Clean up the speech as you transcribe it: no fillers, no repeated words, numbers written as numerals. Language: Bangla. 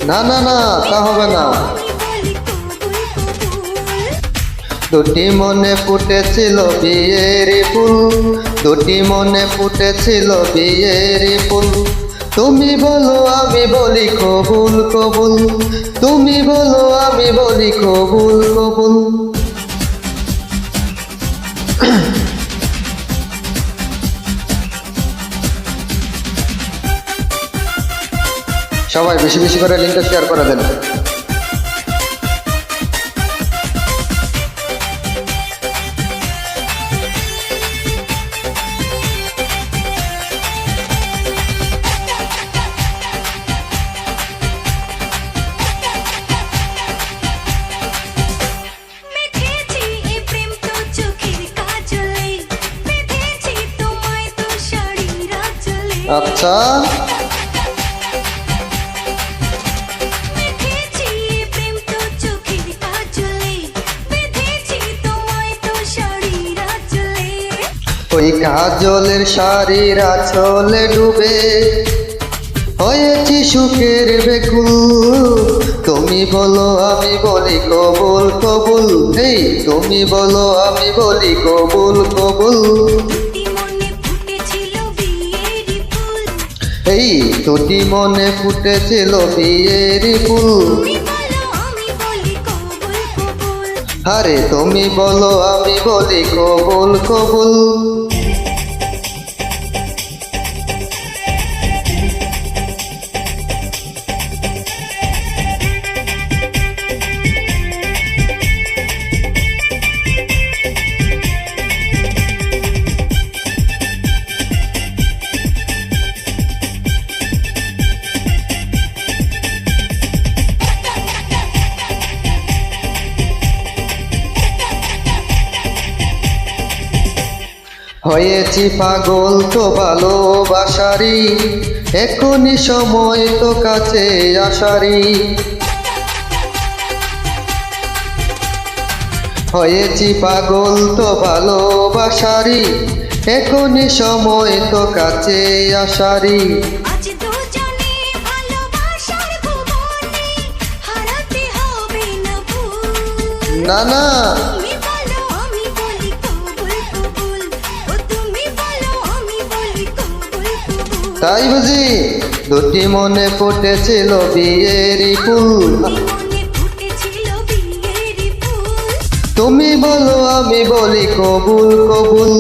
না না না, তা হবে না। দুটি মনে ফুটেছিল বিয়ের ফুল, দুটি মনে ফুটেছিল বিয়ের ফুল। তুমি বলো আমি বলি কবুল কবুল, তুমি বলো আমি বলি কবুল কবুল। সবাই বেশি বেশি করে লিঙ্কটা শেয়ার করে দেন। আচ্ছা, ওই কাজলের শাড়ির আঁচলে ডুবে হয়েছি সুখের বেকুল। তুমি বলো আমি বলি কবুল কবুল, এই তুমি বলো আমি বলি কবুল কবুল। এই দুটি মনে ফুটেছিল বিয়ের ফুল। আরে তুমি বলো আমি বলি কবুল কবুল। হয়েছি পাগল তো ভালোবাসারি, এখনই সময় তো কাছে আসারি। হয়েছি পাগল তো ভালোবাসারি, এখনই সময় তো কাছে আসারি। না না, তাই বুঝি দুটি মনে ফুটেছিল বিয়ের ফুল। তুমি বলো আমি বলি কবুল কবুল।